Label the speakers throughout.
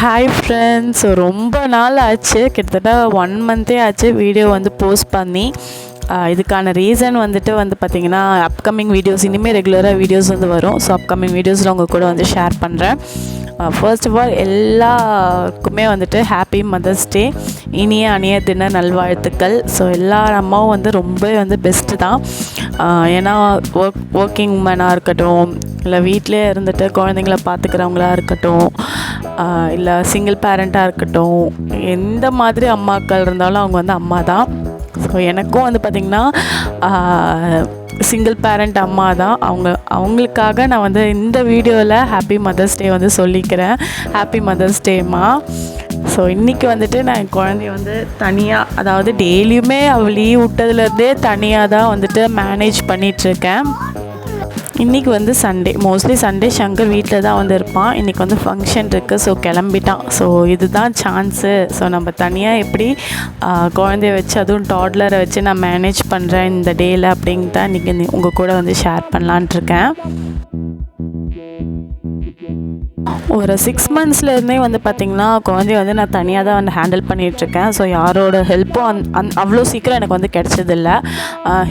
Speaker 1: Hi friends. ரொம்ப நாள் ஆச்சு, கிட்டத்தட்ட 1 மந்த்தே ஆச்சு வீடியோ வந்து போஸ்ட் பண்ணி. இதுக்கான ரீசன் வந்துட்டு பார்த்திங்கன்னா, அப்கமிங் வீடியோஸ் இனிமேல் ரெகுலராக வீடியோஸ் வந்து வரும். ஸோ அப்கமிங் வீடியோஸில் உங்கள் கூட வந்து ஷேர் பண்ணுறேன். ஃபர்ஸ்ட் ஆஃப் ஆல் எல்லாருக்குமே வந்துட்டு ஹாப்பி மதர்ஸ் டே, இனிய அணிய தின நல்வாழ்த்துக்கள். ஸோ எல்லா அம்மாவும் வந்து ரொம்பவே வந்து பெஸ்ட்டு தான். ஏன்னா ஒர்க்கிங் உமனாக இருக்கட்டும், இல்லை வீட்டிலே இருந்துட்டு குழந்தைங்கள பார்த்துக்கிறவங்களா இருக்கட்டும், இல்லை சிங்கிள் பேரண்ட்டாக இருக்கட்டும், எந்த மாதிரி அம்மாக்கள் இருந்தாலும் அவங்க வந்து அம்மா தான். ஸோ எனக்கும் வந்து பார்த்திங்கன்னா சிங்கிள் பேரண்ட் அம்மா தான். அவங்களுக்காக நான் வந்து இந்த வீடியோவில் ஹாப்பி மதர்ஸ் டே வந்து சொல்லிக்கிறேன். Happy mother's டேம்மா. ஸோ இன்றைக்கி வந்துட்டு நான் என் குழந்தைய வந்து தனியாக, அதாவது டெய்லியுமே அவள் லீவ் விட்டதுலேருந்தே தனியாக தான் வந்துட்டு மேனேஜ் பண்ணிகிட்ருக்கேன். இன்றைக்கி வந்து சண்டே, மோஸ்ட்லி சண்டே சங்கர் வீட்டில் தான் வந்து இருப்பான். இன்றைக்கி வந்து ஃபங்க்ஷன் இருக்குது, ஸோ கிளம்பிட்டான். ஸோ இதுதான் சான்ஸு. ஸோ நம்ம தனியாக எப்படி குழந்தைய வச்சு, அதுவும் டாட்லரை வச்சு நான் மேனேஜ் பண்ணுறேன் இந்த டேயில் அப்படின்ட்டு தான் இன்றைக்கி உங்கள் கூட வந்து ஷேர் பண்ணலான்ட்ருக்கேன். ஒரு 6 மந்த்ஸ்லேருந்தே வந்து பார்த்திங்கன்னா குழந்தைய வந்து நான் தனியாக தான் வந்து ஹேண்டில் பண்ணிகிட்ருக்கேன். ஸோ யாரோட ஹெல்ப்பும் அவ்வளோ சீக்கிரம் எனக்கு வந்து கிடச்சதில்ல.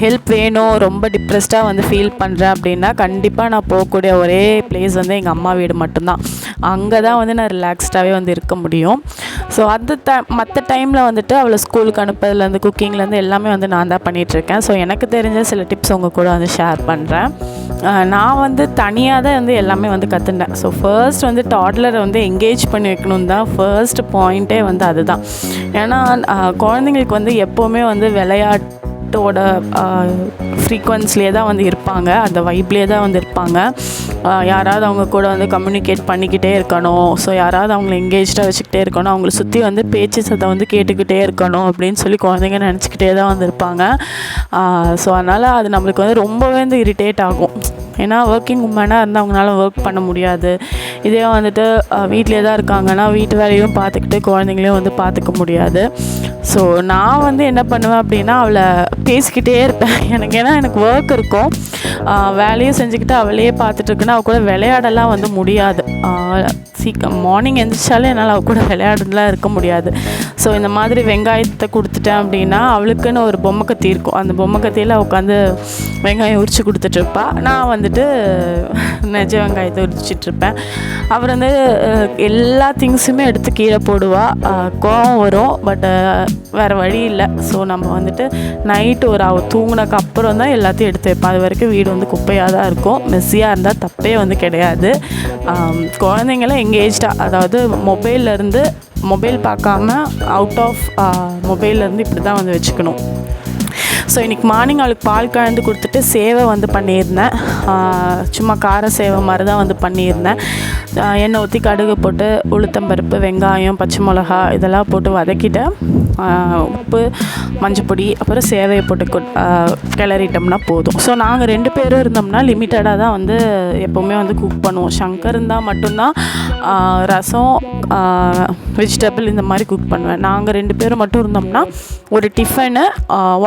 Speaker 1: ஹெல்ப் வேணும், ரொம்ப டிப்ரெஸ்டாக வந்து ஃபீல் பண்ணுறேன் அப்படின்னா கண்டிப்பாக நான் போகக்கூடிய ஒரே பிளேஸ் வந்து எங்கள் அம்மா வீடு மட்டும்தான். அங்கே தான் வந்து நான் ரிலாக்ஸ்டாகவே வந்து இருக்க முடியும். ஸோ மற்ற டைமில் வந்துட்டு அவளை ஸ்கூலுக்கு அனுப்புறதுலேருந்து குக்கிங்லேருந்து எல்லாமே வந்து நான் தான் பண்ணிகிட்ருக்கேன். ஸோ எனக்கு தெரிஞ்ச சில டிப்ஸ் உங்கள் கூட வந்து ஷேர் பண்ணுறேன். நான் வந்து தனியாக தான் வந்து எல்லாமே வந்து கற்றுண்டேன். ஸோ ஃபர்ஸ்ட் வந்து டாட்லரை வந்து என்கேஜ் பண்ணி வைக்கணும் தான் ஃபர்ஸ்ட் பாயிண்ட்டே வந்து அதுதான். ஏன்னா குழந்தைங்களுக்கு வந்து எப்போவுமே வந்து விளையாட்டோட ஃப்ரீக்வன்ஸ்லேயே தான் வந்து இருப்பாங்க, அந்த வைப்லேயே தான் வந்து இருப்பாங்க. யாராவது அவங்க கூட வந்து கம்யூனிகேட் பண்ணிக்கிட்டே இருக்கணும். ஸோ யாராவது அவங்கள என்கேஜாக வச்சுக்கிட்டே இருக்கணும், அவங்கள சுற்றி வந்து பேச்சு சத்தம் வந்து கேட்டுக்கிட்டே இருக்கணும் அப்படின்னு சொல்லி குழந்தைங்க நினச்சிக்கிட்டே தான் வந்து இருப்பாங்க. ஸோ அதனால் அது நம்மளுக்கு வந்து ரொம்பவே வந்து இரிட்டேட் ஆகும். ஏன்னா ஒர்க்கிங் உமனாக இருந்தால் அவங்களால ஒர்க் பண்ண முடியாது. இதே வந்துட்டு வீட்டிலே தான் இருக்காங்கன்னா வீட்டு வேலையும் பார்த்துக்கிட்டு குழந்தைங்களையும் வந்து பார்த்துக்க முடியாது. ஸோ நான் வந்து என்ன பண்ணுவேன் அப்படின்னா, அவளை பேசிக்கிட்டே இருப்பேன். எனக்கு ஒர்க் இருக்கும், வேலையும் செஞ்சுக்கிட்டு அவளையே பார்த்துட்ருக்குன்னா அவள் கூட விளையாடலாம் வந்து முடியாது. மார்னிங் எழுந்திரிச்சாலே என்னால் அவள் கூட விளையாடுலாம் இருக்க முடியாது. ஸோ இந்த மாதிரி வெங்காயத்தை கொடுத்துட்டேன் அப்படின்னா அவளுக்குன்னு ஒரு பொம்மை கத்தி இருக்கும். அந்த பொம்மை கத்தியில் உட்காந்து வெங்காயம் உரித்து கொடுத்துட்ருப்பா. நான் வந்துட்டு நெஜ வெங்காயத்தை உரிச்சிட்ருப்பேன். அப்புறம் வந்து எல்லா திங்ஸுமே எடுத்து கீழே போடுவாள். கோவம் வரும், பட்டு வேறு வழி இல்லை. ஸோ நம்ம வந்துட்டு நைட்டு அவள் தூங்கினக்கு அப்புறம் தான் எல்லாத்தையும் எடுத்து வைப்பேன். அது வரைக்கும் வீடு வந்து குப்பையாக தான் இருக்கும். மெஸ்ஸியாக இருந்தால் தப்பே வந்து கிடையாது. குழந்தைங்களாம் எங்கேஜ்டாக, அதாவது மொபைல் பார்க்காம அவுட் ஆஃப் மொபைல்லேருந்து இப்படி தான் வந்து வச்சுக்கணும். ஸோ இன்றைக்கி மார்னிங் அவளுக்கு பால் கலந்து கொடுத்துட்டு சேவை வந்து பண்ணியிருந்தேன். சும்மா கார சேவை மாதிரி தான் வந்து பண்ணியிருந்தேன். எண்ணெய் ஊற்றி கடுகு போட்டு உளுத்தம்பருப்பு, வெங்காயம், பச்சை மிளகா இதெல்லாம் போட்டு வதக்கிட்டு உப்பு, மஞ்சப்பொடி, அப்புறம் சேவையை போட்டு கிளறிட்டோம்னா போதும். ஸோ நாங்கள் 2 பேரும் இருந்தோம்னா லிமிட்டடாக தான் வந்து எப்போவுமே வந்து குக் பண்ணுவோம். சங்கர் இருந்தால் மட்டும்தான் ரசம், வெஜிடபிள் இந்த மாதிரி குக் பண்ணுவேன். நாங்கள் 2 பேரும் மட்டும் இருந்தோம்னா ஒரு டிஃபனு,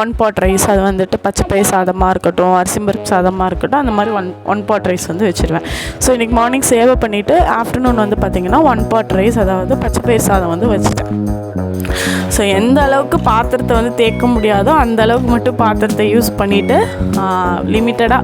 Speaker 1: 1 pot ரைஸ், அது வந்துட்டு பச்சை பயிர் சாதமாக இருக்கட்டும், அரிசிம்பருப்பு சாதமாக இருக்கட்டும், அந்த மாதிரி 1 pot ரைஸ் வந்து வச்சுருவேன். ஸோ இன்றைக்கி மார்னிங் சேவை பண்ணிவிட்டு ஆஃப்டர்நூன் வந்து பார்த்திங்கன்னா 1 pot ரைஸ், அதாவது பச்சை பயிர் சாதம் வந்து வச்சுட்டேன். ஸோ எந்த அளவுக்கு பாத்திரத்தை வந்து தேய்க்க முடியாதோ அந்த அளவுக்கு மட்டும் பாத்திரத்தை யூஸ் பண்ணிவிட்டு லிமிட்டடாக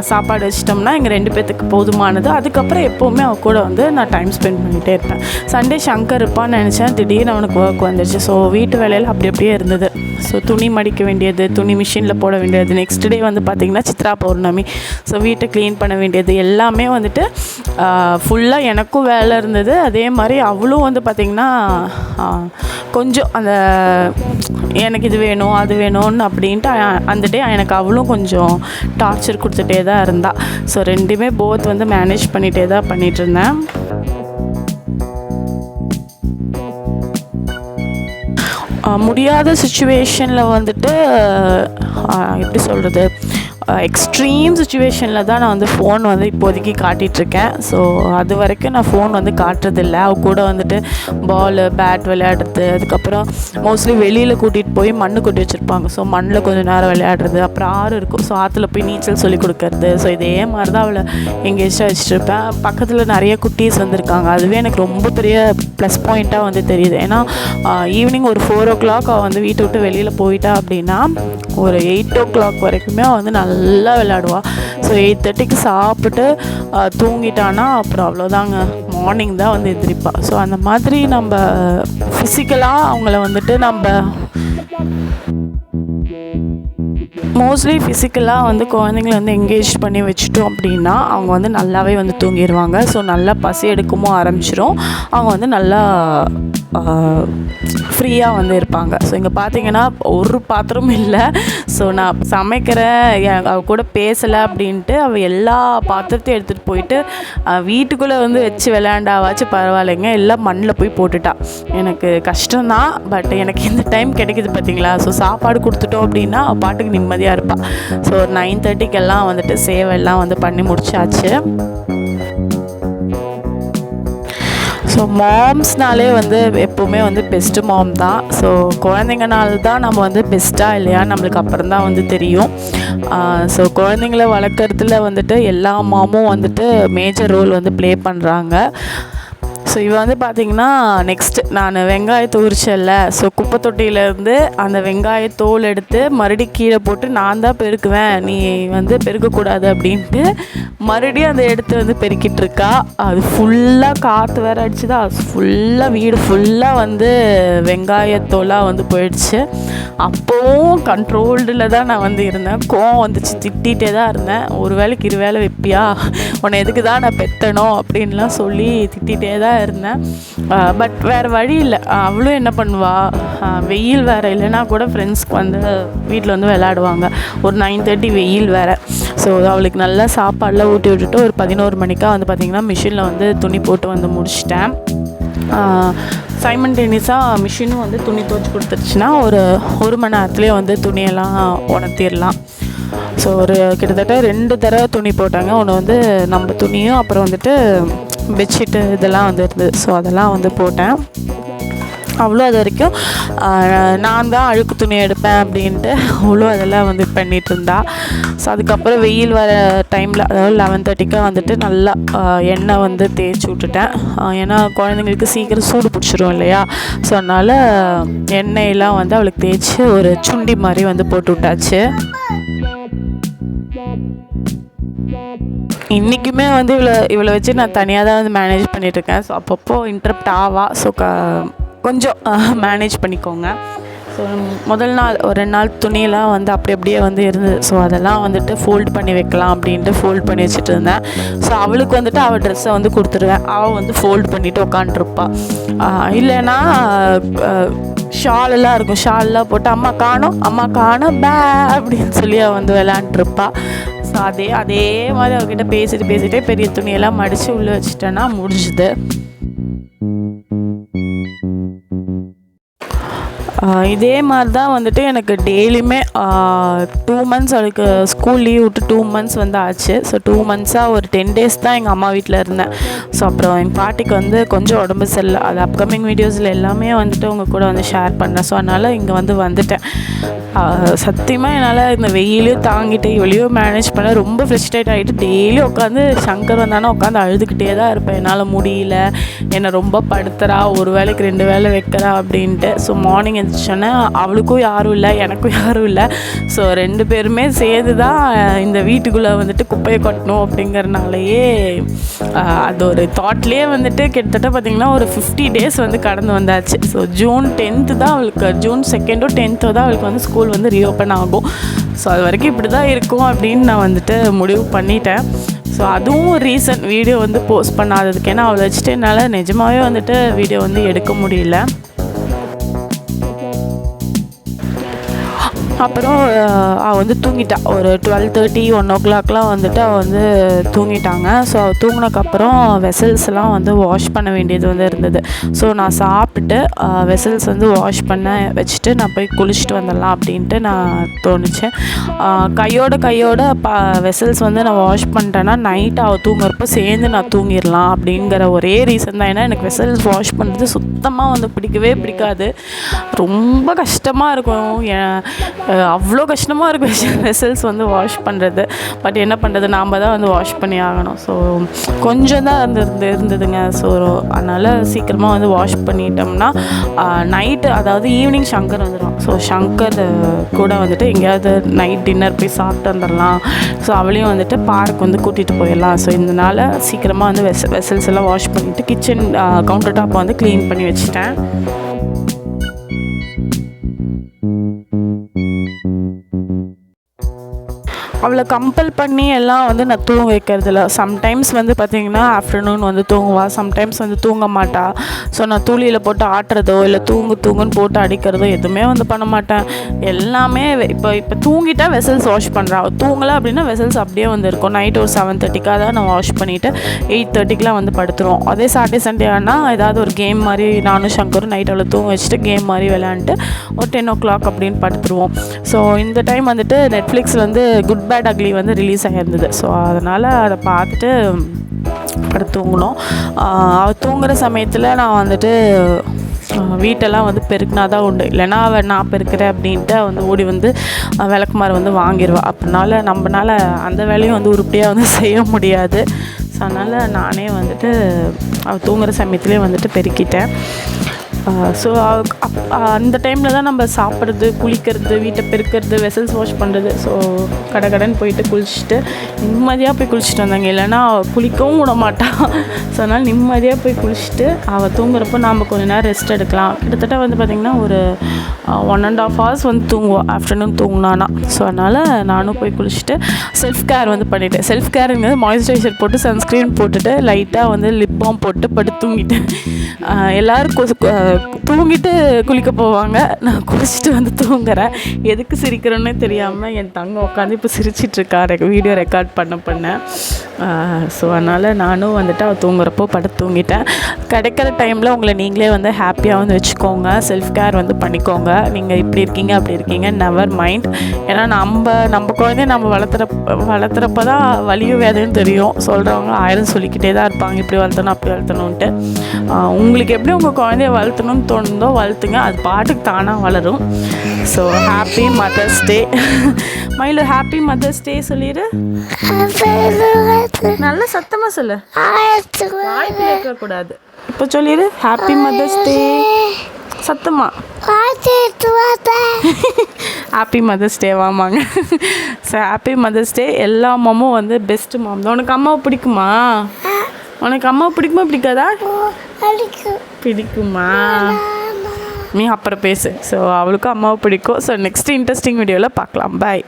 Speaker 1: சாப்பாடு வச்சிட்டோம்னா எங்கள் 2 பேர்த்துக்கு போதுமானது. அதுக்கப்புறம் எப்போவுமே அவள் கூட வந்து நான் டைம் ஸ்பெண்ட் பண்ணிகிட்டே இருப்பேன். சண்டே சங்கர் இருப்பான்னு நினச்சேன், திடீர்னு அவனுக்கு ஒர்க் வந்துடுச்சு. ஸோ வீட்டு வேலையில் அப்படியே இருந்தது. ஸோ துணி மடிக்க வேண்டியது, துணி மிஷினில் போட வேண்டியது, நெக்ஸ்ட் டே வந்து பார்த்திங்கன்னா சித்ரா பௌர்ணமி. ஸோ வீட்டை க்ளீன் பண்ண வேண்டியது எல்லாமே வந்துட்டு ஃபுல்லாக எனக்கும் வேலை இருந்தது. அதே மாதிரி அவளும் வந்து பார்த்திங்கன்னா கொஞ்சம் அந்த எனக்கு இது வேணும் அது வேணும்னு அப்படின்ட்டு அந்த டே எனக்கு அவளும் கொஞ்சம் டார்ச்சர் கொடுத்துட்டே தான் இருந்தாள். ஸோ 2மே போத் வந்து மேனேஜ் பண்ணிகிட்டே தான் பண்ணிகிட்ருந்தேன். முடியாத சுச்சுவேஷனில் வந்துட்டு எப்படி சொல்கிறது, எக்ஸ்ட்ரீம் சுச்சுவேஷனில் தான் நான் வந்து ஃபோன் வந்து இப்போதைக்கு காட்டிகிட்ருக்கேன். ஸோ அது வரைக்கும் நான் ஃபோன் வந்து காட்டுறதில்ல. அவ கூட வந்துட்டு பால் பேட் விளையாடுறது, அதுக்கப்புறம் மோஸ்ட்லி வெளியில் கூட்டிகிட்டு போய் மண் கொட்டி வச்சுருப்பாங்க. ஸோ மண்ணில் கொஞ்சம் நேரம் விளையாடுறது, அப்புறம் ஆறு இருக்கும், ஸோ ஆற்றுல போய் நீச்சல் சொல்லி கொடுக்கறது. ஸோ இதே மாதிரி தான் அவளை எங்கேஜாக வச்சுருப்பேன். பக்கத்தில் நிறைய குட்டீஸ் வந்திருக்காங்க. அதுவே எனக்கு ரொம்ப பெரிய ப்ளஸ் பாயிண்ட்டாக வந்து தெரியுது. ஏன்னா ஈவினிங் ஒரு 4 o'clock அவள் வந்து வீட்டை விட்டு வெளியில் போயிட்டா அப்படின்னா ஒரு 8 o'clock வரைக்குமே அவள் வந்து நல்லா விளையாடுவாள். ஸோ 8:30க்கு சாப்பிட்டு தூங்கிட்டான்னா அப்புறம் அவ்வளோதாங்க, மார்னிங் தான் வந்து எந்திரிப்பா. ஸோ அந்த மாதிரி நம்ம ஃபிசிக்கலாக அவங்கள வந்துட்டு நம்ம மோஸ்ட்லி ஃபிசிக்கலாக வந்து குழந்தைங்கள வந்து என்கேஜ் பண்ணி வச்சுட்டோம் அப்படின்னா அவங்க வந்து நல்லாவே வந்து தூங்கிடுவாங்க. ஸோ நல்லா பசி எடுக்கவும் ஆரம்பிச்சிடும். அவங்க வந்து நல்லா ஃப்ரீயாக வந்து இருப்பாங்க. ஸோ இங்கே பார்த்தீங்கன்னா ஒரு பாத்திரமும் இல்லை. ஸோ நான் சமைக்கிறேன், அவள் கூட பேசலை அப்படின்ட்டு அவள் எல்லா பாத்திரத்தையும் எடுத்துகிட்டு போயிட்டு வீட்டுக்குள்ளே வந்து வச்சு விளையாண்டாவாச்சும் பரவாயில்லைங்க, எல்லாம் மண்ணில் போய் போட்டுட்டா. எனக்கு கஷ்டம்தான், பட் எனக்கு இந்த டைம் கிடைக்கிது பார்த்தீங்களா. ஸோ சாப்பாடு கொடுத்துட்டோம் அப்படின்னா அவள் பாட்டுக்கு நிம்மதியாக இருப்பாள். ஸோ ஒரு 9:30க்கெல்லாம் வந்துட்டு சேவையெல்லாம் வந்து பண்ணி முடிச்சாச்சு. ஸோ மாம்ஸ்னாலே வந்து எப்போவுமே வந்து பெஸ்ட்டு மாம் தான். ஸோ குழந்தைங்கனால தான் நம்ம வந்து பெஸ்ட்டாக இல்லையா நம்மளுக்கு அப்புறம் தான் வந்து தெரியும். ஸோ குழந்தைங்கள வளர்க்குறதுல வந்துட்டு எல்லா மாமும் வந்துட்டு மேஜர் ரோல் வந்து ப்ளே பண்ணுறாங்க. ஸோ இவ வந்து பார்த்திங்கன்னா நெக்ஸ்ட்டு நான் வெங்காயத்தை உரிச்சல்ல, ஸோ குப்பை தொட்டியிலேருந்து அந்த வெங்காயத்தோல் எடுத்து மறுபடியும் கீழே போட்டு நான் தான் பெருக்குவேன், நீ வந்து பெருக்கக்கூடாது அப்படின்ட்டு மறுபடியும் அதை எடுத்து வந்து பெருக்கிட்டு இருக்கா. அது ஃபுல்லாக காற்று வேறு அடிச்சுதா, ஃபுல்லாக வீடு ஃபுல்லாக வந்து வெங்காயத்தோலாக வந்து போயிடுச்சு. அப்போவும் கண்ட்ரோல்டில் தான் நான் வந்து இருந்தேன். கோவம் வந்துச்சு, திட்டிகிட்டே தான் இருந்தேன். ஒரு வேளைக்கு 2 வேளை வைப்பியா, உன்னை எதுக்கு தான் நான் பெத்தணும் அப்படின்லாம் சொல்லி திட்டிகிட்டே தான் இருந்தேன். பட் வேறு வழி இல்லை. அவளும் என்ன பண்ணுவா, வெயில் வேறு இல்லைன்னா கூட ஃப்ரெண்ட்ஸ்க்கு வந்து வீட்டில் வந்து விளையாடுவாங்க. ஒரு 9:30 வெயில் வேறு. ஸோ அவளுக்கு நல்லா சாப்பாடெலாம் ஊட்டி விட்டுட்டு ஒரு 11 மணிக்காக வந்து பார்த்திங்கன்னா மிஷினில் வந்து துணி போட்டு வந்து முடிச்சிட்டேன். சைமன்டேனியஸாக மிஷினும் வந்து துணி துவைச்சி கொடுத்துருச்சுன்னா ஒரு மணி நேரத்துலேயே வந்து துணியெல்லாம் உணர்த்திடலாம். ஸோ ஒரு கிட்டத்தட்ட 2 தடவை துணி போட்டாங்க. ஒன்று வந்து நம்ம துணியும் அப்புறம் வந்துட்டு பெட்ஷீட்டு இதெல்லாம் வந்து இருந்தது. ஸோ அதெல்லாம் வந்து போட்டேன். அவ்வளோ அது வரைக்கும் நான் தான் அழுக்கு துணி எடுப்பேன் அப்படின்ட்டு அவ்வளோ அதெல்லாம் வந்து பண்ணிகிட்டு இருந்தா. ஸோ அதுக்கப்புறம் வெயில் வர டைமில், அதாவது 11:30க்கு வந்துட்டு நல்லா எண்ணெய் வந்து தேய்ச்சி விட்டுட்டேன். ஏன்னா குழந்தைங்களுக்கு சீக்கிரம் சூடு பிடிச்சிரும் இல்லையா. ஸோ அதனால் எண்ணெயெல்லாம் வந்து அவளுக்கு தேய்ச்சி ஒரு சுண்டி மாதிரி வந்து போட்டு விட்டாச்சு. இன்றைக்குமே வந்து இவளை வச்சு நான் தனியாக தான் வந்து மேனேஜ் பண்ணிகிட்ருக்கேன். ஸோ அப்பப்போ இன்டரப்ட் ஆவா. ஸோ கொஞ்சம் மேனேஜ் பண்ணிக்கோங்க. ஸோ முதல் நாள் ஒரு 2 நாள் துணியெல்லாம் வந்து அப்படியே வந்து இருந்தது. ஸோ அதெல்லாம் வந்துட்டு ஃபோல்டு பண்ணி வைக்கலாம் அப்படின்ட்டு ஃபோல்ட் பண்ணி வச்சுட்டு இருந்தேன். ஸோ அவளுக்கு வந்துட்டு அவள் ட்ரெஸ்ஸை வந்து கொடுத்துருவேன். அவள் வந்து ஃபோல்டு பண்ணிவிட்டு உட்காண்ட்ருப்பாள். இல்லைன்னா ஷாலெல்லாம் இருக்கும், ஷாலெல்லாம் போட்டு அம்மா காணோம் பே அப்படின்னு சொல்லி அவள் வந்து விளையாண்டுருப்பா. ஸோ அதே மாதிரி அவகிட்ட பேசிகிட்டே பெரிய துணியெல்லாம் மடித்து உள்ளே வச்சுட்டேன்னா முடிஞ்சுது. இதே மாதிரி தான் வந்துட்டு எனக்கு டெய்லியுமே 2 months அவளுக்கு ஸ்கூல் லீவ் விட்டு 2 months வந்து ஆச்சு. ஸோ 2 monthஸாக ஒரு 10 days தான் எங்கள் அம்மா வீட்டில் இருந்தேன். ஸோ அப்புறம் எங்கள் பாட்டிக்கு வந்து கொஞ்சம் உடம்பு சரியில்லை. அது அப்கமிங் வீடியோஸில் எல்லாமே வந்துட்டு உங்கள் கூட வந்து ஷேர் பண்ணேன். ஸோ அதனால் இங்கே வந்து வந்துட்டேன். சத்தியமாக என்னால் இந்த வெயிலையும் தாங்கிட்டு இவளையும் மேனேஜ் பண்ண ரொம்ப ஃப்ரஸ்ட்ரேட் ஆகிட்டு டெய்லியும் உட்காந்து சங்கர் வந்தானே உட்காந்து அழுதுகிட்டே தான் இருப்பேன். என்னால் முடியல, என்னை ரொம்ப படுத்துறா, ஒரு வேளைக்கு 2 வேளை வைக்கிறா அப்படின்ட்டு. ஸோ மார்னிங் சொன்னேன், அவளுக்கும் யாரும் இல்லை, எனக்கும் யாரும் இல்லை. ஸோ 2 பேருமே சேர்ந்து தான் இந்த வீட்டுக்குள்ளே வந்துட்டு குப்பையை கொட்டணும் அப்படிங்கிறனாலேயே அது ஒரு தாட்லேயே வந்துட்டு கிட்டத்தட்ட பார்த்திங்கன்னா ஒரு 50 days வந்து கடந்து வந்தாச்சு. ஸோ June 10th தான் அவளுக்கு, June 2nd or 10th தான் அவளுக்கு வந்து ஸ்கூல் வந்து ரீஓப்பன் ஆகும். ஸோ அது வரைக்கும் இப்படி தான் இருக்கும் அப்படின்னு நான் வந்துட்டு முடிவு பண்ணிட்டேன். ஸோ அதுவும் ரீசன் வீடியோ வந்து போஸ்ட் பண்ணாததுக்கு. ஏன்னா அவளை வச்சுட்டு என்னால் நிஜமாகவே வந்துட்டு வீடியோ வந்து எடுக்க முடியல. அப்புறம் அவள் வந்து தூங்கிட்டா. ஒரு 12:30 1 o'clockலாம் வந்துட்டு அவள் வந்து தூங்கிட்டாங்க. ஸோ அவள் தூங்கினதுக்கப்புறம் வெசல்ஸ்லாம் வந்து வாஷ் பண்ண வேண்டியது வந்து இருந்தது. ஸோ நான் சாப்பிட்டுட்டு வெசல்ஸ் வந்து வாஷ் பண்ண வச்சுட்டு நான் போய் குளிச்சுட்டு வந்துடலாம் அப்படின்ட்டு நான் தோணுச்சேன். கையோட வெசல்ஸ் வந்து நான் வாஷ் பண்ணிட்டேன்னா நைட் அவள் தூங்குறப்போ சேர்ந்து நான் தூங்கிடலாம் அப்படிங்கிற ஒரே ரீசன் தான். ஏன்னா எனக்கு வெசல்ஸ் வாஷ் பண்ணுறது சுத்தமாக வந்து பிடிக்கவே பிடிக்காது. ரொம்ப கஷ்டமாக இருக்கும். அவ்வளோ கஷ்டமாக இருக்கும் வெசல்ஸ் வந்து வாஷ் பண்ணுறது. பட் என்ன பண்ணுறது, நாம் தான் வந்து வாஷ் பண்ணி ஆகணும். ஸோ கொஞ்சம் தான் இருந்ததுங்க. ஸோ அதனால் சீக்கிரமாக வந்து வாஷ் பண்ணிட்டோம்னா நைட்டு, அதாவது ஈவினிங் சங்கர் வந்துடும். ஸோ சங்கர் கூட வந்துட்டு எங்கேயாவது நைட் டின்னர் போய் சாப்பிட்டு வந்துடலாம். ஸோ அவளையும் வந்துட்டு பார்க் வந்து கூட்டிகிட்டு போயிடலாம். ஸோ இதனால் சீக்கிரமாக வந்து வெசல்ஸ் எல்லாம் வாஷ் பண்ணிவிட்டு கிச்சன் கவுண்டர் டாப்பை வந்து க்ளீன் பண்ணி வச்சுட்டேன். அவளை கம்பல் பண்ணி எல்லாம் வந்து நான் தூங்க வைக்கிறதில்ல. சம்டைம்ஸ் வந்து பார்த்திங்கன்னா ஆஃப்டர்நூன் வந்து தூங்குவாள், சம்டைம்ஸ் வந்து தூங்க மாட்டாள். ஸோ நான் தூளியில் போட்டு ஆட்டுறதோ இல்லை தூங்குன்னு போட்டு அடிக்கிறதோ எதுவுமே வந்து பண்ண மாட்டேன். எல்லாமே இப்போ தூங்கிட்டா வெசல்ஸ் வாஷ் பண்ணுறா. தூங்கலை அப்படின்னா வெசல்ஸ் அப்படியே வந்து இருக்கும். நைட் ஒரு 7:30க்காக தான் நான் வாஷ் பண்ணிவிட்டு 8:30க்கெலாம் வந்து படுத்துருவோம். அதே சாட்டர்டே சண்டே ஆனால் ஏதாவது ஒரு கேம் மாதிரி நானும் சங்கரும் நைட் அவளை தூங்க வச்சுட்டு கேம் மாதிரி விளையாண்டுட்டு ஒரு 10 o'clock அப்படின்னு படுத்துருவோம். ஸோ இந்த டைம் வந்துட்டு நெட்ஃப்ளிக்ஸில் வந்து குட் பேட் அக்லி வந்து ரிலீஸ் ஆகிருந்தது. ஸோ அதனால் அதை பார்த்துட்டு படுத்து தூங்கணும். அவள் தூங்குகிற சமயத்தில் நான் வந்துட்டு வீட்டெல்லாம் வந்து பெருக்கினா தான் உண்டு. இல்லைனா அவள் நான் பெருக்கிறேன் அப்படின்ட்டு வந்து ஓடி வந்து விளக்குமாறு வந்து வாங்கிடுவாள். அப்படினால நம்மளால் அந்த வேலையும் வந்து உருப்படியாக வந்து செய்ய முடியாது. ஸோ அதனால் நானே வந்துட்டு அவள் தூங்குகிற சமயத்துலேயே வந்துட்டு பெருக்கிட்டேன். ஸோ அந்த டைமில் தான் நம்ம சாப்பிட்றது, குளிக்கிறது, வீட்டை பெருக்கிறது, வெசல்ஸ் வாஷ் பண்ணுறது. ஸோ கடன் போயிட்டு குளிச்சுட்டு நிம்மதியாக போய் குளிச்சுட்டு வந்தாங்க. இல்லைனா குளிக்கவும் விட மாட்டாள். ஸோ அதனால் நிம்மதியாக போய் குளிச்சுட்டு அவள் தூங்குறப்போ நாம் கொஞ்சம் நேரம் ரெஸ்ட் எடுக்கலாம். கிட்டத்தட்ட வந்து பார்த்திங்கன்னா ஒரு 1.5 hours வந்து தூங்குவோம் ஆஃப்டர்நூன் தூங்கினானா. ஸோ அதனால் நானும் போய் குளிச்சுட்டு செல்ஃப் கேர் வந்து பண்ணிவிட்டேன். செல்ஃப் கேருங்கிறது மாய்ஸ்சரைசர் போட்டு சன்ஸ்க்ரீன் போட்டுட்டு லைட்டாக வந்து லிப் பாம் போட்டு படுத்து தூங்கிட்டேன். எல்லோரும் தூங்கிட்டு குளிக்க போவாங்க, நான் குளிச்சுட்டு வந்து தூங்குறேன். எதுக்கு சிரிக்கிறேன்னே தெரியாமல் என் தங்கம் உட்காந்து இப்போ சிரிச்சிட்ருக்கா வீடியோ ரெக்கார்ட் பண்ண. ஸோ அதனால் நானும் வந்துட்டு அவள் தூங்குறப்போ படுத்து தூங்கிட்டேன். கிடைக்கிற டைமில் உங்களை நீங்களே வந்து ஹாப்பியாக வந்து வச்சுக்கோங்க. செல்ஃப் கேர் வந்து பண்ணிக்கோங்க. நீங்கள் இப்படி இருக்கீங்க அப்படி இருக்கீங்க, நெவர் மைண்ட். ஏன்னா நம்ம குழந்தைய நம்ம வளர்த்துறப்ப தான் வலியும் வேதனையும் தெரியும். சொல்கிறவங்க 1000 சொல்லிக்கிட்டே தான் இருப்பாங்க, இப்படி வளர்த்தணும் அப்படி வளர்த்தணுன்ட்டு. உங்களுக்கு எப்படி உங்கள் குழந்தைய வளர்த்தணும்னு தோணுதோ வளர்த்துங்க, அது பாட்டுக்கு தானாக வளரும். So happy mother's day. மயிலு ஹாப்பி மதர்ஸ் டே சொல்லிடு. நல்ல சத்தமாக சொல்லு, வாய்ப்பு கேட்கக்கூடாது. இப்போ சொல்லிடு ஹாப்பி மதர்ஸ் டே சத்தமா. Happy mother's day வாமாங்க. So happy mother's day. எல்லா அம்மாவும் வந்து பெஸ்ட்டு மாம் தான். உனக்கு அம்மாவை பிடிக்குமா? உனக்கு அம்மாவை பிடிக்குமா பிடிக்காதா? பிடிக்குமா? நீ அப்புறம் பேசு. ஸோ அவளுக்கும் அம்மாவை பிடிக்கும். ஸோ நெக்ஸ்ட் இன்ட்ரெஸ்டிங் வீடியோவில் பார்க்கலாம். பாய்.